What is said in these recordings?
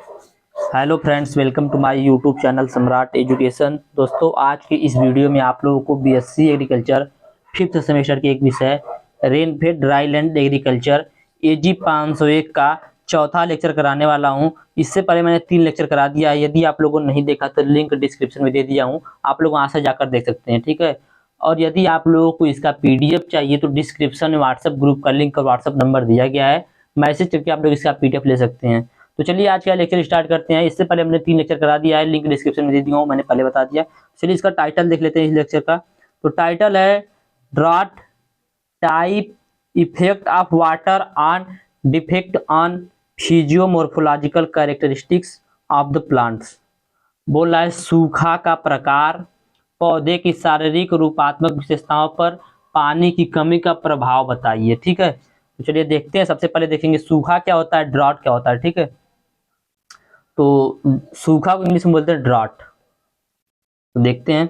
Hello friends, welcome to my YouTube channel Samrat education. दोस्तों, आज की इस वीडियो में आप लोगों को बीएससी एग्रीकल्चर फिफ्थ सेमेस्टर के एक विषय रेनफेड ड्राईलैंड एग्रीकल्चर एजी 501 का चौथा लेक्चर कराने वाला हूं। इससे पहले मैंने 3 लेक्चर करा दिया है। यदि आप लोगों ने नहीं देखा तो लिंक डिस्क्रिप्शन में दे दिया हूँ, आप लोग वहां से जाकर देख सकते हैं। ठीक है। और यदि आप लोगों को इसका पीडीएफ चाहिए तो डिस्क्रिप्शन में व्हाट्सएप ग्रुप का लिंक और व्हाट्सएप नंबर दिया गया है, मैसेज करके आप लोग इसका पीडीएफ ले सकते हैं। तो चलिए आज का लेक्चर स्टार्ट करते हैं। इससे पहले हमने 3 लेक्चर करा दिया है, लिंक डिस्क्रिप्शन में दे दिया हूँ, मैंने पहले बता दिया। चलिए इसका टाइटल देख लेते हैं इस लेक्चर का। तो टाइटल है drought type effect of water on defect on physiomorphological characteristics of the plants. बोल रहा है सूखा का प्रकार पौधे की शारीरिक रूपात्मक विशेषताओं पर पानी की कमी का प्रभाव बताइए। ठीक है, तो चलिए देखते हैं। सबसे पहले देखेंगे सूखा क्या होता है, ड्रॉट क्या होता है। ठीक है, तो सूखा को इंग्लिश में बोलते हैं ड्रॉट। तो देखते हैं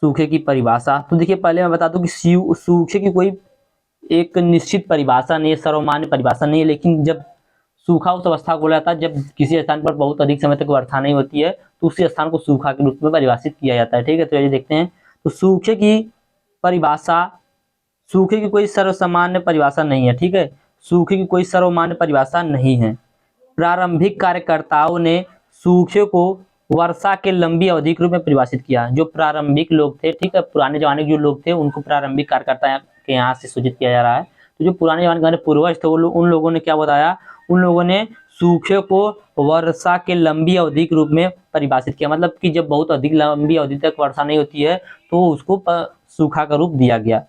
सूखे की परिभाषा। तो देखिए, पहले मैं बता दूं कि सूखे की कोई एक निश्चित परिभाषा नहीं है, सर्वमान्य परिभाषा नहीं है। लेकिन जब सूखा उस अवस्था को बोला जाता है जब किसी स्थान पर बहुत अधिक समय तक वर्षा नहीं होती है, तो उसी स्थान को सूखा के रूप में परिभाषित किया जाता है। ठीक है, तो ये देखते हैं। तो सूखे की परिभाषा, सूखे की कोई सर्वसामान्य परिभाषा नहीं है। ठीक है, सूखे की कोई सर्वमान्य परिभाषा नहीं है। प्रारंभिक कार्यकर्ताओं ने सूखे को वर्षा के लंबी अवधि के रूप में परिभाषित किया। जो प्रारंभिक लोग थे, ठीक है, पुराने जमाने के जो लोग थे उनको प्रारंभिक कार्यकर्ता के यहाँ से सूचित किया जा रहा है। तो जो पुराने जमाने के पूर्वज थे उन लोगों ने क्या बताया, उन लोगों ने सूखे को वर्षा के लंबी अवधि के रूप में परिभाषित किया। मतलब कि जब बहुत अधिक लंबी अवधि तक वर्षा नहीं होती है तो उसको सूखा का रूप दिया गया।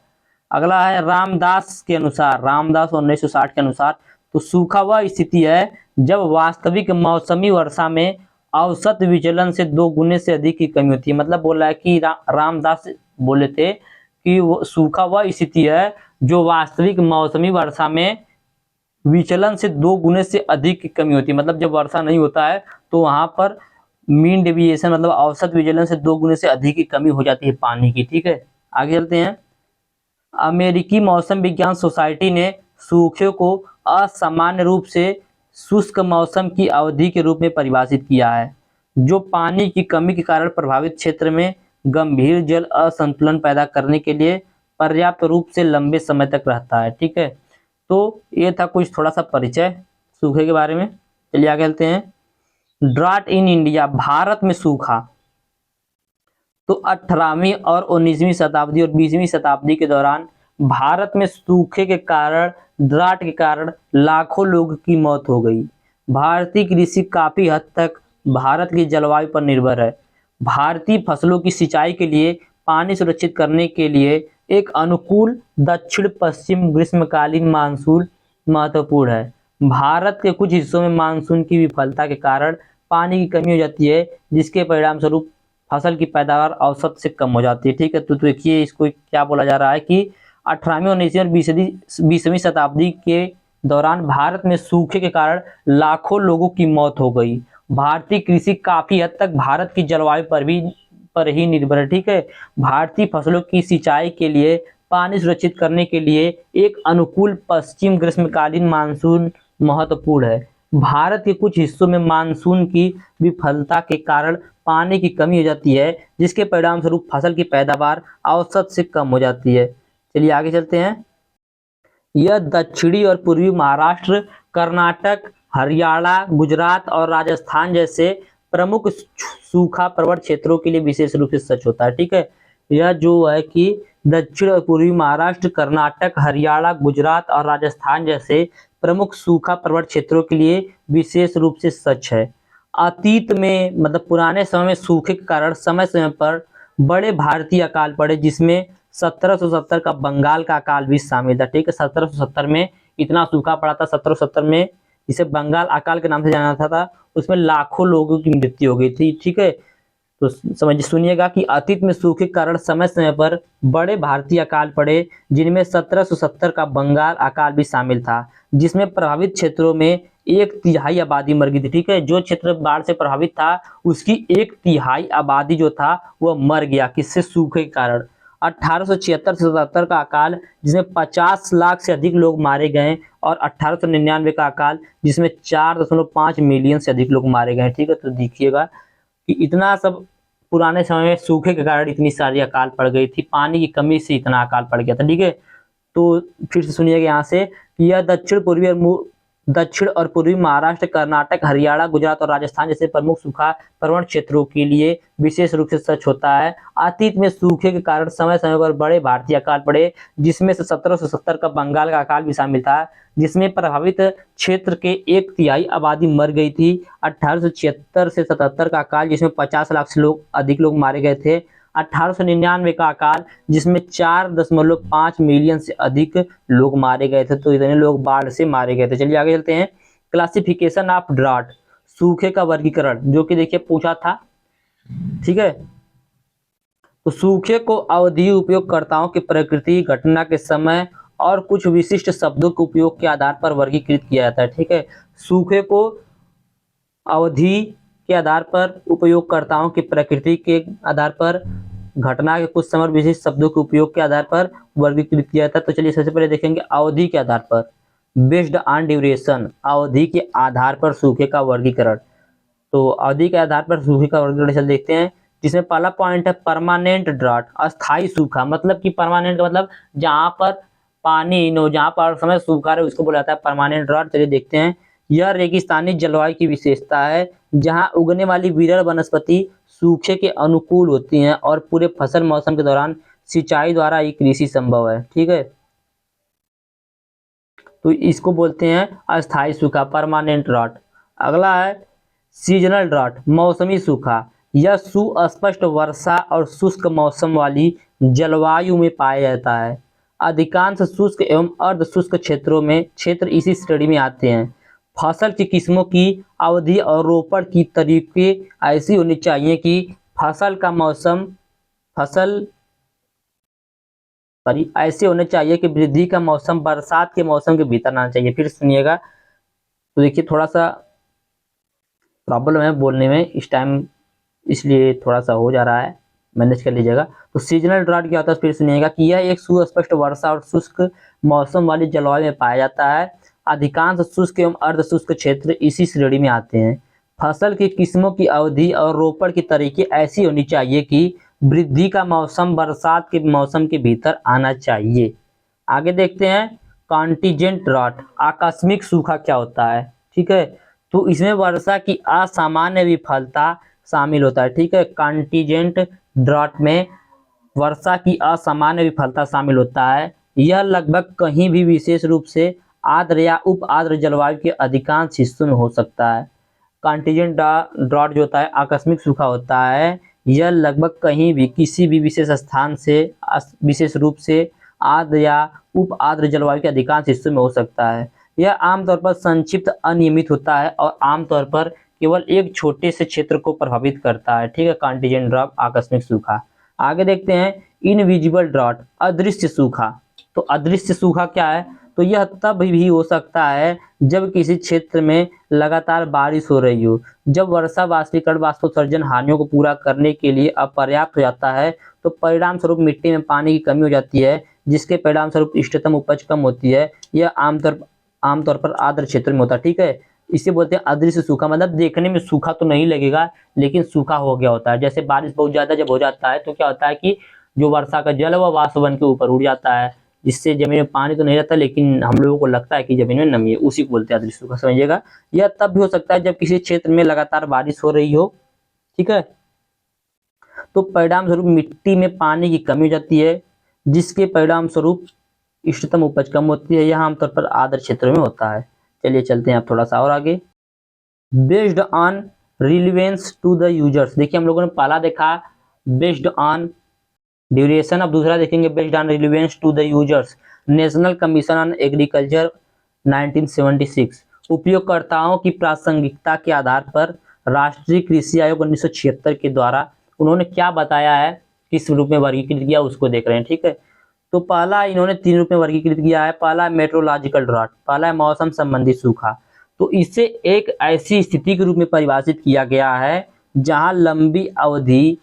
अगला है रामदास के अनुसार, रामदास 1960 के अनुसार, तो सूखा वह स्थिति है जब वास्तविक मौसमी वर्षा में औसत विचलन से 2 गुने से अधिक की कमी होती है। मतलब बोला है कि रामदास बोले थे कि वो सूखा वह स्थिति है जो वास्तविक मौसमी वर्षा में विचलन से 2 गुने से अधिक की कमी होती है। मतलब जब वर्षा नहीं होता है तो वहां पर मीन डेविएशन मतलब औसत विचलन से 2 गुने से अधिक की कमी हो जाती है पानी की। ठीक है, आगे चलते हैं। अमेरिकी मौसम विज्ञान सोसाइटी ने सूखे को असामान्य रूप से शुष्क मौसम की अवधि के रूप में परिभाषित किया है, जो पानी की कमी के कारण प्रभावित क्षेत्र में गंभीर जल असंतुलन पैदा करने के लिए पर्याप्त रूप से लंबे समय तक रहता है। ठीक है, तो ये था कुछ थोड़ा सा परिचय सूखे के बारे में। चलिए आगे चलते हैं। ड्राट इन इंडिया, भारत में सूखा। तो 18वीं और 19वीं शताब्दी और 20वीं शताब्दी के दौरान भारत में सूखे के कारण, ड्राट के कारण लाखों लोगों की मौत हो गई। भारतीय कृषि काफी हद तक भारत की जलवायु पर निर्भर है। भारतीय फसलों की सिंचाई के लिए पानी सुरक्षित करने के लिए एक अनुकूल दक्षिण पश्चिम ग्रीष्मकालीन मानसून महत्वपूर्ण है। भारत के कुछ हिस्सों में मानसून की विफलता के कारण पानी की कमी हो जाती है, जिसके परिणाम स्वरूप फसल की पैदावार औसत से कम हो जाती है। ठीक है, तो देखिए इसको क्या बोला जा रहा है कि 18वीं 19वीं और 20वीं शताब्दी के दौरान भारत में सूखे के कारण लाखों लोगों की मौत हो गई। भारतीय कृषि काफी हद तक भारत की जलवायु पर ही निर्भर है। ठीक है, भारतीय फसलों की सिंचाई के लिए पानी सुरक्षित करने के लिए एक अनुकूल पश्चिम ग्रीष्मकालीन मानसून महत्वपूर्ण है। भारत के कुछ हिस्सों में मानसून की विफलता के कारण पानी की कमी हो जाती है, जिसके परिणाम स्वरूप फसल की पैदावार औसत से कम हो जाती है। चलिए आगे चलते हैं। यह दक्षिणी और पूर्वी महाराष्ट्र, कर्नाटक, हरियाणा, गुजरात और राजस्थान जैसे प्रमुख सूखा प्रवण क्षेत्रों के लिए विशेष रूप से सच होता है। ठीक है, यह जो है कि दक्षिण और पूर्वी महाराष्ट्र, कर्नाटक, हरियाणा, गुजरात और राजस्थान जैसे प्रमुख सूखा प्रवण क्षेत्रों के लिए विशेष रूप से सच है। अतीत में मतलब पुराने समय में सूखे के कारण समय समय पर बड़े भारतीय अकाल पड़े, जिसमें 1770 का बंगाल का अकाल भी शामिल था। ठीक है, 1770 में इतना सूखा पड़ा था। 1770 में जिसे बंगाल अकाल के नाम से जाना था, उसमें लाखों लोगों की मृत्यु हो गई थी। ठीक है, तो समझ सुनिएगा कि अतीत में सूखे के कारण समय समय पर बड़े भारतीय अकाल पड़े, जिनमें 1770 का बंगाल अकाल भी शामिल था, जिसमें प्रभावित क्षेत्रों में 1/3 आबादी मर गई थी। ठीक है, जो क्षेत्र बाढ़ से प्रभावित था उसकी 1/3 आबादी जो था वह मर गया, किससे? सूखे के कारण। 1876 से 77 का अकाल जिसमें 50 लाख से अधिक लोग मारे गए, और 1899 का अकाल जिसमें 4.5 मिलियन से अधिक लोग मारे गए। ठीक है, तो देखिएगा कि इतना सब पुराने समय में सूखे के कारण इतनी सारी अकाल पड़ गई थी, पानी की कमी से इतना अकाल पड़ गया था। ठीक है, तो फिर से सुनिएगा यहाँ से कि यह दक्षिण और पूर्वी महाराष्ट्र, कर्नाटक, हरियाणा, गुजरात और राजस्थान जैसे प्रमुख सूखा प्रवण क्षेत्रों के लिए विशेष रूप से सच होता है। अतीत में सूखे के कारण समय समय पर बड़े भारतीय अकाल पड़े, जिसमें से 1770 का बंगाल का अकाल भी शामिल था, जिसमें प्रभावित क्षेत्र के 1/3 आबादी मर गई थी। 1876 से 77 का अकाल जिसमें 50 लाख से अधिक लोग मारे गए थे। 1899 का अकाल जिसमें 4.5 मिलियन से अधिक लोग मारे गए थे, तो इतने लोग बाढ़ से मारे गए थे। चलिए आगे चलते हैं। क्लासिफिकेशन ऑफ ड्राट, सूखे का वर्गीकरण, जो कि देखिए पूछा था। ठीक है, तो सूखे को अवधि, उपयोगकर्ताओं की प्रकृति, घटना के समय और कुछ विशिष्ट शब्दों के उपयोग के आधार पर वर्गीकृत किया जाता है। ठीक है, सूखे को अवधि के आधार पर, उपयोगकर्ताओं की प्रकृति के आधार पर, घटना के कुछ समय विशिष्ट शब्दों के उपयोग के आधार पर वर्गीकृत किया जाता है। तो चलिए सबसे पहले देखेंगे अवधि के आधार पर। बेस्ड ऑन ड्यूरेशन, अवधि के आधार पर सूखे का वर्गीकरण। तो अवधि के आधार पर सूखे का वर्गीकरण चल देखते हैं, जिसमें पहला पॉइंट है परमानेंट ड्राट, अस्थाई सूखा। मतलब कि परमानेंट का मतलब जहां पर पानी नो, जहां पर समय सूखा रहे उसको बोला जाता है परमानेंट ड्राट। चलिए देखते हैं। यह रेगिस्तानी जलवायु की विशेषता है, जहां उगने वाली विरल वनस्पति सूखे के अनुकूल होती हैं और पूरे फसल मौसम के दौरान सिंचाई द्वारा ही कृषि संभव है। ठीक है, तो इसको बोलते हैं अस्थाई सूखा, परमानेंट ड्राट। अगला है सीजनल ड्राट, मौसमी सूखा। यह सुस्पष्ट वर्षा और शुष्क मौसम वाली जलवायु में पाया जाता है। अधिकांश शुष्क एवं अर्ध शुष्क क्षेत्र इसी श्रेणी में आते हैं। फसल की किस्मों की अवधि और रोपण की तरीके ऐसी होनी चाहिए कि ऐसे होने चाहिए कि वृद्धि का मौसम बरसात के मौसम के भीतर आना चाहिए। फिर सुनिएगा, तो देखिए थोड़ा सा प्रॉब्लम है बोलने में इस टाइम, इसलिए थोड़ा सा हो जा रहा है, मैनेज कर लीजिएगा। तो सीजनल ड्राट क्या होता है, फिर सुनिएगा कि यह एक सुस्पष्ट वर्षा और शुष्क मौसम वाली जलवायु में पाया जाता है। अधिकांश शुष्क एवं अर्ध शुष्क क्षेत्र इसी श्रेणी में आते हैं। फसल की किस्मों की अवधि और रोपण की तरीके ऐसी होनी चाहिए कि वृद्धि का मौसम बरसात के मौसम के भीतर आना चाहिए। आगे देखते हैं कॉन्टिजेंट ड्राट, आकस्मिक सूखा क्या होता है। ठीक है, तो इसमें वर्षा की असामान्य विफलता शामिल होता है। ठीक है, कॉन्टिजेंट ड्राट में वर्षा की असामान्य विफलता शामिल होता है। यह लगभग कहीं भी विशेष रूप से आर्द्र या उप आर्द्र जलवायु के अधिकांश हिस्सों में हो सकता है। कॉन्टिजेंट ड्राट जो होता है आकस्मिक सूखा होता है। यह लगभग कहीं भी किसी भी विशेष स्थान से विशेष रूप से आर्द्र या उप आर्द्र जलवायु के अधिकांश हिस्सों में हो सकता है। यह आमतौर पर संक्षिप्त, अनियमित होता है और आमतौर पर केवल एक छोटे से क्षेत्र को प्रभावित करता है। ठीक है, कॉन्टिजेंट ड्राट, आकस्मिक सूखा। आगे देखते हैं इनविजिबल ड्राट, अदृश्य सूखा। तो अदृश्य सूखा क्या है, तो यह तब भी हो सकता है जब किसी क्षेत्र में लगातार बारिश हो रही हो। जब वर्षा वाष्पीकरण वाष्पोत्सर्जन हानियों को पूरा करने के लिए अपर्याप्त हो जाता है, तो परिणाम स्वरूप मिट्टी में पानी की कमी हो जाती है, जिसके परिणाम स्वरूप इष्टतम उपज कम होती है। यह आमतौर पर आर्द्र क्षेत्र में होता है। ठीक है, इसे बोलते हैं अदृश्य सूखा। मतलब देखने में सूखा तो नहीं लगेगा, लेकिन सूखा हो गया होता है। जैसे बारिश बहुत ज्यादा जब हो जाता है तो क्या होता है कि जो वर्षा का जल वह वाष्प बन के ऊपर उड़ जाता है, जिससे जमीन में पानी तो नहीं रहता, लेकिन हम लोगों को लगता है कि जमीन में नमी है, उसी को बोलते हैं अदृश्य सूखा। समझिएगा, यह तब भी हो सकता है जब किसी क्षेत्र में लगातार बारिश हो रही हो। ठीक है, तो परिणाम स्वरूप मिट्टी में पानी की कमी हो जाती है, जिसके परिणाम स्वरूप इष्टतम उपज कम होती है। यह आमतौर पर आर्द्र क्षेत्रों में होता है। चलिए चलते हैं आप थोड़ा सा और आगे। Based on relevance to the users, देखिए हम लोगों ने पहला देखा बेस्ड ऑन ड्यूरेशन, अब दूसरा देखेंगे based on relevance to the users. National commission on agriculture 1976, उपयोगकर्ताओं की प्रासंगिकता के आधार पर राष्ट्रीय कृषि आयोग 1976 के द्वारा उन्होंने क्या बताया है, किस रूप में वर्गीकृत किया उसको देख रहे हैं। ठीक है, तो पहला इन्होंने 3 रूप में वर्गीकृत किया है। पहला है मेट्रोलॉजिकल ड्राट, पहला है मौसम संबंधी सूखा। तो इसे एक ऐसी स्थिति के रूप में परिभाषित किया गया है जहां लंबी अवधि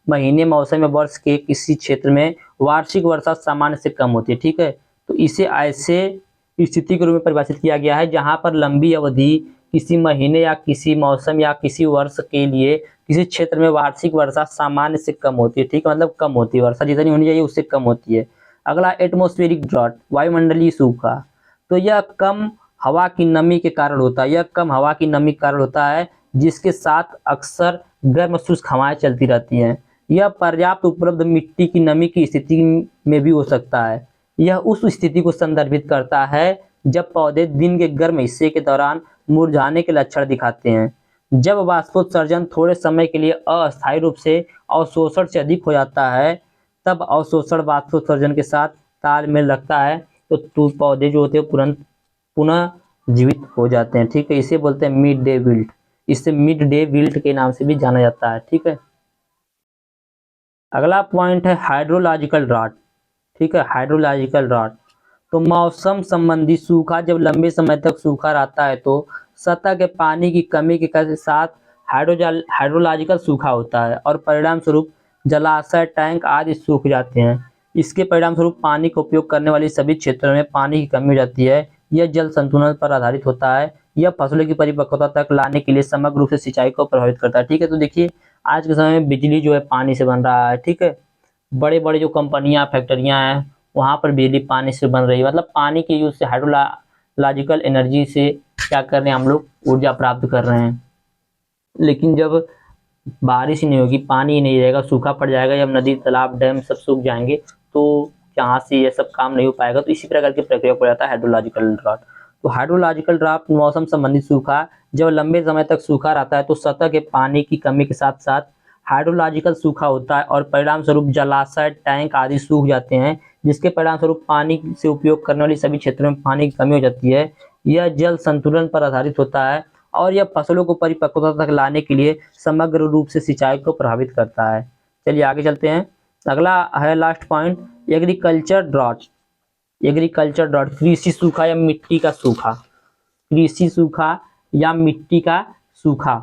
महीने मौसम या वर्ष के किसी क्षेत्र में वार्षिक वर्षा सामान्य से कम होती है। ठीक है, तो इसे ऐसे स्थिति के रूप में परिभाषित किया गया है जहां पर लंबी अवधि किसी महीने या किसी मौसम या किसी वर्ष के लिए किसी क्षेत्र में वार्षिक वर्षा सामान्य से कम होती है। ठीक है, मतलब कम होती है, वर्षा जितनी होनी चाहिए उससे कम होती है। अगला एटमॉस्फेरिक ड्रॉट, वायुमंडलीय सूखा। तो यह कम हवा की नमी के कारण होता है, यह कम हवा की नमी के कारण होता है, जिसके साथ अक्सर गर्म शुष्क हवाएं चलती रहती हैं। यह पर्याप्त उपलब्ध मिट्टी की नमी की स्थिति में भी हो सकता है। यह उस स्थिति को संदर्भित करता है जब पौधे दिन के गर्म हिस्से के दौरान मुरझाने के लक्षण दिखाते हैं। जब वाष्पोत्सर्जन थोड़े समय के लिए अस्थायी रूप से अवशोषण से अधिक हो जाता है, तब अवशोषण वाष्पोत्सर्जन के साथ तालमेल रखता है, तो पौधे जो होते हैं तुरंत पुनः जीवित हो जाते हैं। ठीक है, इसे बोलते हैं मिड डे विल्ट, इसे मिड डे विल्ट के नाम से भी जाना जाता है। ठीक है, अगला पॉइंट है हाइड्रोलॉजिकल ड्रॉट। ठीक है, हाइड्रोलॉजिकल ड्रॉट तो मौसम संबंधी सूखा। जब लंबे समय तक सूखा रहता है तो सतह के पानी की कमी के साथ हाइड्रोलॉजिकल सूखा होता है और परिणाम स्वरूप जलाशय, टैंक आदि सूख जाते हैं। इसके परिणाम स्वरूप पानी का उपयोग करने वाले सभी क्षेत्रों में पानी की कमी हो जाती है। यह जल संतुलन पर आधारित होता है। यह फसलों की परिपक्वता तक लाने के लिए समग्र रूप से सिंचाई को प्रभावित करता है। ठीक है, तो देखिए आज के समय में बिजली जो है पानी से बन रहा है। ठीक है, बड़े बड़े जो कंपनियां, फैक्ट्रियां हैं, वहां पर बिजली पानी से बन रही है। मतलब पानी के यूज से हाइड्रोलॉजिकल एनर्जी से क्या कर रहे हैं हम लोग, ऊर्जा प्राप्त कर रहे हैं। लेकिन जब बारिश ही नहीं होगी, पानी ही नहीं रहेगा, सूखा पड़ जाएगा, जब नदी, तालाब, डैम सब सूख जाएंगे तो यहाँ से ये सब काम नहीं हो पाएगा। तो इसी प्रकार की प्रक्रिया पड़ जाता है हाइड्रोलॉजिकल ड्रॉट। तो हाइड्रोलॉजिकल ड्रॉट मौसम संबंधी सूखा। जब लंबे समय तक सूखा रहता है तो सतह के पानी की कमी के साथ साथ हाइड्रोलॉजिकल सूखा होता है और परिणाम स्वरूप जलाशय, टैंक आदि सूख जाते हैं, जिसके परिणाम स्वरूप पानी से उपयोग करने वाली सभी क्षेत्रों में पानी की कमी हो जाती है। यह जल संतुलन पर आधारित होता है और यह फसलों को परिपक्वता तक लाने के लिए समग्र रूप से सिंचाई को प्रभावित करता है। चलिए आगे चलते हैं। अगला है last point, agriculture drought. Agriculture drought कृषि सूखा या मिट्टी का सूखा। कृषि सूखा या मिट्टी का सूखा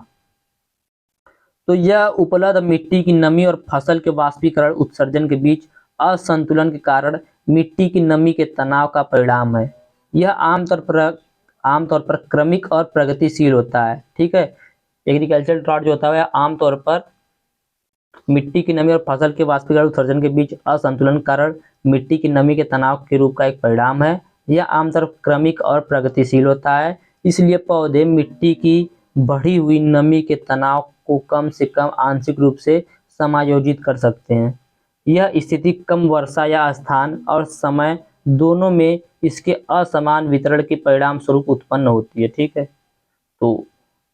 तो यह उपलब्ध मिट्टी की नमी और फसल के वाष्पीकरण उत्सर्जन के बीच असंतुलन के कारण मिट्टी की नमी के तनाव का परिणाम है। यह आमतौर पर क्रमिक और प्रगतिशील होता है। ठीक है, एग्रीकल्चर ड्रॉट जो होता है आमतौर पर मिट्टी की नमी और फसल के वाष्पीकरण उत्सर्जन के बीच असंतुलन के कारण मिट्टी की नमी के तनाव के रूप का एक परिणाम है। यह आमतौर पर क्रमिक और प्रगतिशील होता है, इसलिए पौधे मिट्टी की बढ़ी हुई नमी के तनाव को कम से कम आंशिक रूप से समायोजित कर सकते हैं। यह स्थिति कम वर्षा या स्थान और समय दोनों में इसके असमान वितरण के परिणाम स्वरूप उत्पन्न होती है। ठीक है, तो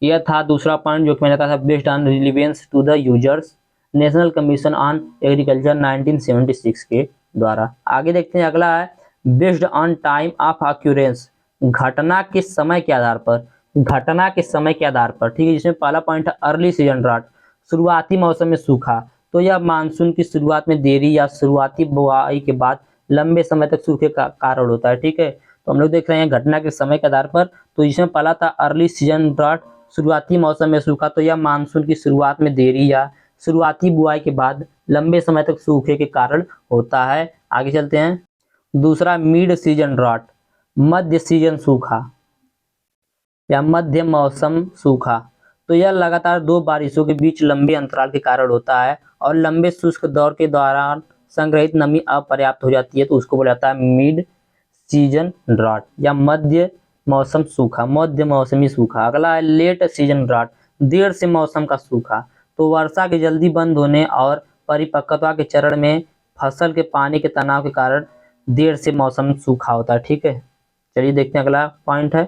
यह था दूसरा पॉइंट जो कि मैंने कहा था, based on relevance to the users, national commission on agriculture 1976 के द्वारा। आगे देखते हैं, अगला है based on time of occurrence, घटना के समय के आधार पर। घटना के समय के आधार पर, ठीक है, जिसमें पहला पॉइंट है अर्ली सीजन ड्रॉट, शुरुआती मौसम में सूखा। तो यह मानसून की शुरुआत में देरी या शुरुआती बुआई के बाद लंबे समय तक सूखे का कारण होता है। ठीक है, तो हम लोग देख रहे हैं घटना के समय के आधार पर। तो इसमें पहला था अर्ली सीजन ड्रॉट, शुरुआती मौसम में सूखा। तो यह मानसून की शुरुआत में देरी या शुरुआती बुआई के बाद लंबे समय तक सूखे के कारण होता है। आगे चलते हैं, दूसरा मिड सीजन ड्रॉट, मध्य सीजन सूखा या मध्य मौसम सूखा। तो यह लगातार दो बारिशों के बीच लंबे अंतराल के कारण होता है और लंबे शुष्क दौर के दौरान संग्रहित नमी अपर्याप्त हो जाती है, तो उसको बोला जाता है मिड सीजन ड्रॉट या मध्य मौसम सूखा, मध्य मौसमी सूखा। अगला है लेट सीजन ड्रॉट, देर से मौसम का सूखा। तो वर्षा के जल्दी बंद होने और परिपक्वता के चरण में फसल के पानी के तनाव के कारण देर से मौसम सूखा होता है। ठीक है, चलिए देखते हैं, अगला पॉइंट है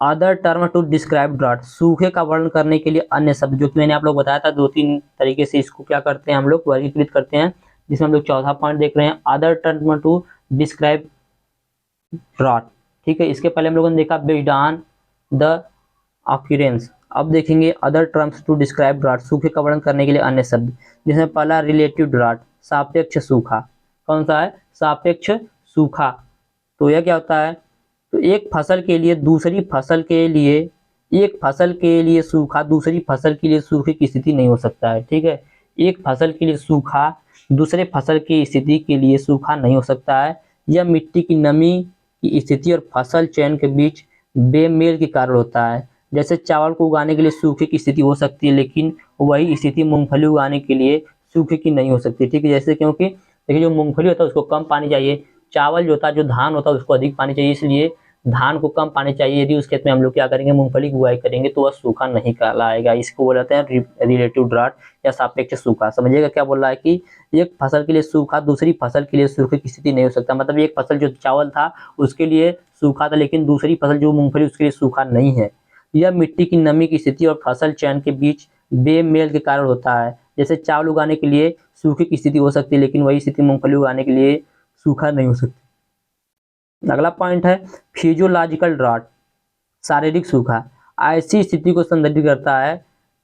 other term to describe drought, सूखे का वर्णन करने के लिए अन्य शब्द, जो कि मैंने आप लोग बताया था, दो तीन तरीके से इसको क्या करते हैं हम लोग वर्गीकृत करते हैं, जिसमें हम लोग चौथा पॉइंट देख रहे हैं other term to describe drought. ठीक है, इसके पहले हम लोगों ने देखा बेस्ड ऑन द ऑक्यूरेंस। अब देखेंगे other terms to describe drought, सूखे का वर्णन करने के लिए अन्य शब्द, जिसमें पहला रिलेटिव ड्रॉट, सापेक्ष सूखा। कौन सा है? सापेक्ष सूखा। तो यह क्या होता है? तो एक फसल के लिए दूसरी फसल के लिए, एक फसल के लिए सूखा दूसरी फसल के लिए सूखे की स्थिति नहीं हो सकता है। ठीक है, एक फसल के लिए सूखा दूसरे फसल की स्थिति के लिए सूखा नहीं हो सकता है। यह मिट्टी की नमी की स्थिति और फसल चयन के बीच बेमेल के कारण होता है। जैसे चावल को उगाने के लिए सूखे की स्थिति हो सकती है, लेकिन वही स्थिति मूंगफली उगाने के लिए सूखे की नहीं हो सकती। ठीक है, जैसे क्योंकि देखिए जो मूंगफली होता है उसको कम पानी चाहिए, चावल जो होता है जो धान होता है उसको अधिक पानी चाहिए, इसलिए धान को कम पानी चाहिए। यदि उस खेत में हम लोग क्या करेंगे, मूंगफली की बुआई करेंगे, तो वह सूखा नहीं कहलाएगा। इसको बोल जाते हैं रिलेटिव ड्राट या सापेक्ष सूखा। समझिएगा क्या बोल रहा है कि एक फसल के लिए सूखा दूसरी फसल के लिए सूखे की स्थिति नहीं हो सकता। मतलब एक फसल जो चावल था उसके लिए सूखा था, लेकिन दूसरी फसल जो मूंगफली उसके लिए सूखा नहीं है। यह मिट्टी की नमी की स्थिति और फसल चयन के बीच बेमेल के कारण होता है। जैसे चावल उगाने के लिए सूखे की स्थिति हो सकती है, लेकिन वही स्थिति मूंगफली उगाने के लिए सूखा नहीं हो सकती। अगला पॉइंट है फिजियोलॉजिकल ड्राट, शारीरिक सूखा। ऐसी स्थिति को संदर्भित करता है,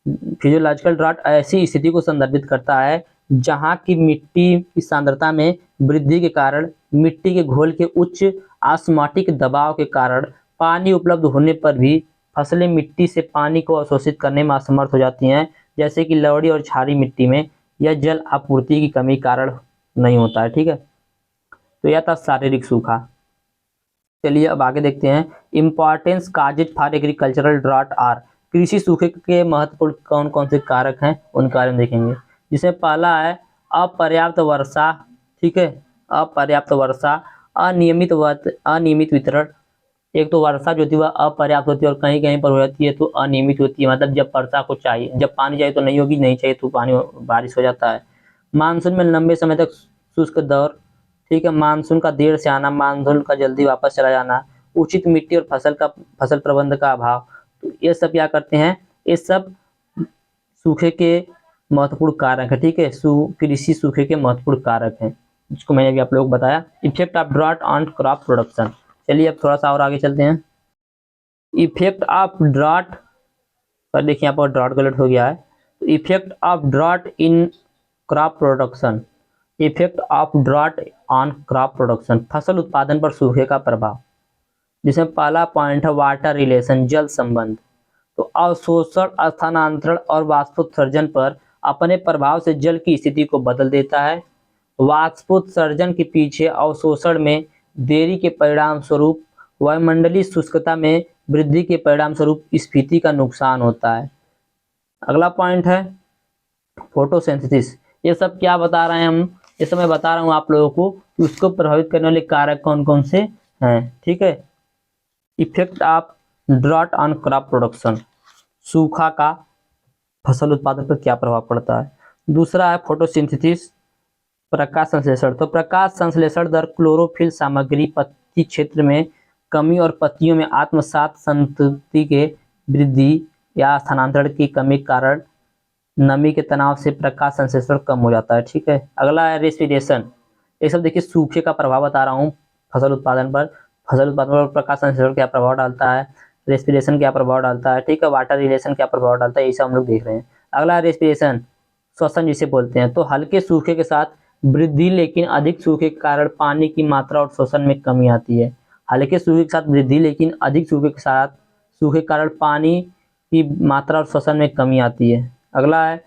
फिजियोलॉजिकल ड्राट ऐसी स्थिति को संदर्भित करता है जहां की मिट्टी की सांद्रता में वृद्धि के कारण मिट्टी के घोल के उच्च ऑस्मोटिक दबाव के कारण पानी उपलब्ध होने पर भी फसलें मिट्टी से पानी को अवशोषित करने में असमर्थ हो जाती हैं। जैसे कि लवड़ी और क्षारीय मिट्टी में यह जल आपूर्ति की कमी कारण नहीं होता है। ठीक है, तो यह था शारीरिक सूखा। चलिए अब आगे देखते हैं importance causes for agricultural drought are. कृषि सूखे के महत्वपूर्ण कौन कौन से कारक हैं उनके बारे में देखेंगे। जिसमें पहला है अपर्याप्त वर्षा। ठीक है, अपर्याप्त वर्षा, अनियमित वितरण। एक तो वर्षा जो होती है वह अपर्याप्त होती है और कहीं कहीं पर हो जाती है तो अनियमित होती है। मतलब जब वर्षा को चाहिए, जब पानी चाहिए तो नहीं होगी, नहीं चाहिए तो पानी बारिश हो जाता है। मानसून में लंबे समय तक शुष्क दौर। ठीक है, मानसून का देर से आना, मानसून का जल्दी वापस चला जाना, उचित मिट्टी और फसल प्रबंध का अभाव। तो ये सब क्या करते हैं, ये सब सूखे के महत्वपूर्ण कारक है। ठीक है, कृषि सूखे के महत्वपूर्ण कारक हैं, जिसको मैंने अभी आप लोग बताया। Effect of drought on crop production. चलिए अब थोड़ा सा और आगे चलते हैं। इफेक्ट ऑफ ड्राट पर देखिए यहाँ पर ड्राट गलत हो गया है। तो effect of drought in crop production, effect of drought on crop production, फसल उत्पादन पर सूखे का प्रभाव। जिसमें पहला पॉइंट है वाटर रिलेशन, जल संबंध। तो अवशोषण, स्थानांतरण और वाष्पोत्सर्जन पर अपने प्रभाव से जल की स्थिति को बदल देता है। वाष्पोत्सर्जन के पीछे अवशोषण में देरी के परिणाम स्वरूप वायुमंडलीय शुष्कता में वृद्धि के परिणाम स्वरूप स्फीति का नुकसान होता है। अगला पॉइंट है फोटोसिंथेसिस। ये सब क्या बता रहे हैं हम, ये सब मैं बता रहा हूँ आप लोगों को कि उसको प्रभावित करने वाले कारक कौन कौन से हैं। ठीक है, effect of drought on crop production, सूखा का फसल उत्पादन पर क्या प्रभाव पड़ता है। दूसरा है फोटोसिंथेसिस, प्रकाश संश्लेषण। तो प्रकाश संश्लेषण दर क्लोरोफिल सामग्री पत्ती क्षेत्र में कमी और पत्तियों में आत्मसात संतति के वृद्धि या स्थानांतरण की कमी के कारण नमी के तनाव से प्रकाश संश्लेषण कम हो जाता है। ठीक है, अगला है रेस्पिरेशन। ये सब देखिए सूखे का प्रभाव बता रहा हूँ फसल उत्पादन पर। फसल उत्पादन पर प्रकाश संश्लेषण क्या प्रभाव डालता है, रेस्पिरेशन क्या प्रभाव डालता है। ठीक है, वाटर रिलेशन क्या प्रभाव डालता है, ये सब हम लोग देख रहे हैं। अगला रेस्पिरेशन, श्वसन जिसे बोलते हैं। तो हल्के सूखे के साथ वृद्धि, लेकिन अधिक सूखे के कारण पानी की मात्रा और श्वसन में कमी आती है। हल्के सूखे के साथ वृद्धि, लेकिन अधिक सूखे के साथ सूखे के कारण पानी की मात्रा और श्वसन में कमी आती है। अगला है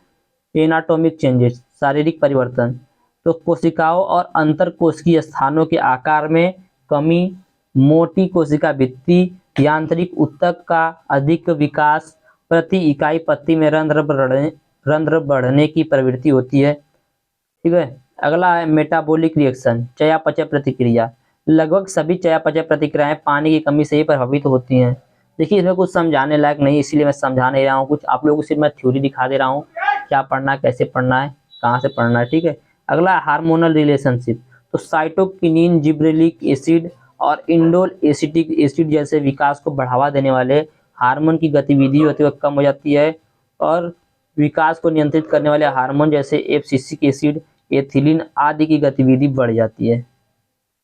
एनाटॉमिक चेंजेस, शारीरिक परिवर्तन। तो कोशिकाओं और अंतर कोशिकीय स्थानों के आकार में कमी, मोटी कोशिका भित्ति, यांत्रिक ऊतक का अधिक विकास, प्रति इकाई पत्ती में रंध्र बढ़ने की प्रवृत्ति होती है। ठीक है, अगला है मेटाबॉलिक रिएक्शन, चयापचय प्रतिक्रिया। लगभग सभी चयापचय प्रतिक्रियाएं पानी की कमी से ही प्रभावित होती हैं। देखिए इसमें कुछ समझाने लायक नहीं, इसीलिए मैं समझा नहीं रहा हूँ कुछ, आप लोगों को सिर्फ मैं थ्योरी दिखा दे रहा हूँ, क्या पढ़ना है, कैसे पढ़ना है, कहाँ से पढ़ना है। ठीक है, अगला हार्मोनल रिलेशनशिप। तो साइटोकिनिन, जिब्रेलिक एसिड और इंडोल एसिटिक एसिड जैसे विकास को बढ़ावा देने वाले हार्मोन की गतिविधि होती है कम हो जाती है, और विकास को नियंत्रित करने वाले हार्मोन जैसे एब्सिसिक एसिड, एथिलीन आदि की गतिविधि बढ़ जाती है।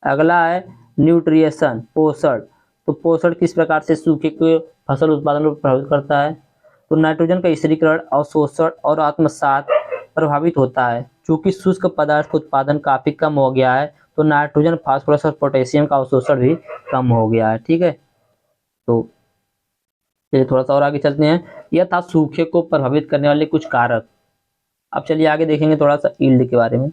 अगला है न्यूट्रिएशन, पोषण। तो पोषण किस प्रकार से सूखे के फसल उत्पादन को प्रभावित करता है। तो नाइट्रोजन का स्थिरीकरण, अवशोषण और आत्मसात प्रभावित होता है। चूंकि शुष्क पदार्थ का उत्पादन काफी कम हो गया है, तो नाइट्रोजन, फास्फोरस और पोटेशियम का अवशोषण भी कम हो गया है। ठीक है, तो चलिए थोड़ा सा और आगे चलते हैं। यह था सूखे को प्रभावित करने वाले कुछ कारक। अब चलिए आगे देखेंगे थोड़ा सा यील्ड के बारे में।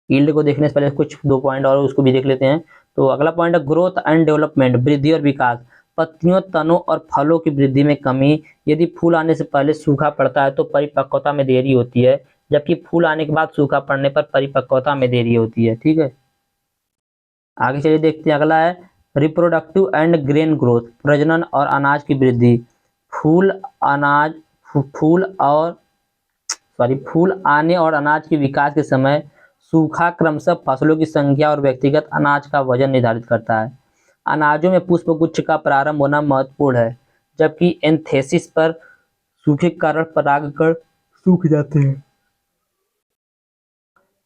यील्ड को देखने से पहले कुछ 2 पॉइंट और उसको भी देख लेते हैं। तो अगला पॉइंट है ग्रोथ एंड डेवलपमेंट, वृद्धि और विकास। पत्तियों, तनों और फलों की वृद्धि में कमी। यदि फूल आने से पहले सूखा पड़ता है तो परिपक्वता में देरी होती है, जबकि फूल आने के बाद सूखा पड़ने पर परिपक्वता में देरी होती है। ठीक है, आगे चलिए देखते हैं। अगला है रिप्रोडक्टिव एंड ग्रेन ग्रोथ, प्रजनन और अनाज की वृद्धि। फूल अनाज फूल और फूल आने और अनाज के विकास के समय सूखा क्रमशः फसलों की संख्या और व्यक्तिगत अनाज का वजन निर्धारित करता है। अनाजों में पुष्पगुच्छ का प्रारंभ होना महत्वपूर्ण है, जबकि एंथेसिस पर सूखे के कारण परागकण सूख जाते हैं।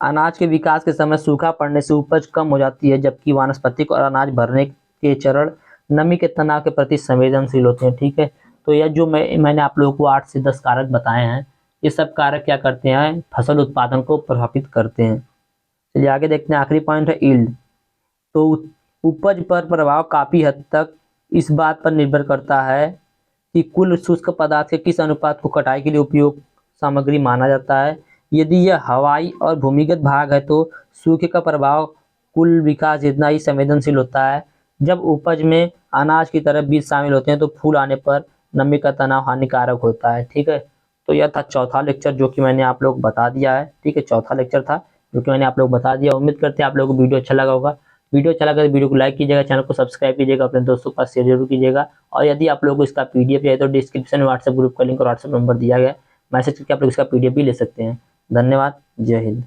अनाज के विकास के समय सूखा पड़ने से उपज कम हो जाती है, जबकि वानस्पतिक और अनाज भरने के चरण नमी के तनाव के प्रति संवेदनशील होते हैं। ठीक है, तो यह जो मैंने आप लोगों को 8 से 10 कारक बताए हैं, ये सब कारक क्या करते हैं, फसल उत्पादन को प्रभावित करते हैं। चलिए आगे देखते हैं। आखिरी पॉइंट है यील्ड। तो उपज पर प्रभाव काफी हद तक इस बात पर निर्भर करता है कि कुल शुष्क पदार्थ के किस अनुपात को कटाई के लिए उपयोग सामग्री माना जाता है। यदि यह हवाई और भूमिगत भाग है तो सूखे का प्रभाव कुल विकास जितना ही संवेदनशील होता है। जब उपज में अनाज की तरह बीज शामिल होते हैं तो फूल आने पर नमी का तनाव हानिकारक होता है। ठीक है, तो यह था चौथा लेक्चर जो कि मैंने आप लोग बता दिया है। ठीक है, चौथा लेक्चर था जो कि मैंने आप लोग बता दिया। उम्मीद करते हैं आप लोगों को वीडियो अच्छा लगा होगा। वीडियो अच्छा लगा तो वीडियो को लाइक कीजिएगा, चैनल को सब्सक्राइब कीजिएगा, अपने दोस्तों के पास शेयर जरूर कीजिएगा। और यदि आप लोगों को इसका पीडीएफ चाहिए तो डिस्क्रिप्शन में व्हाट्सएप ग्रुप का लिंक और व्हाट्सएप नंबर दिया गया है, मैसेज करके आप लोग इसका पीडीएफ भी ले सकते हैं। धन्यवाद, जय हिंद।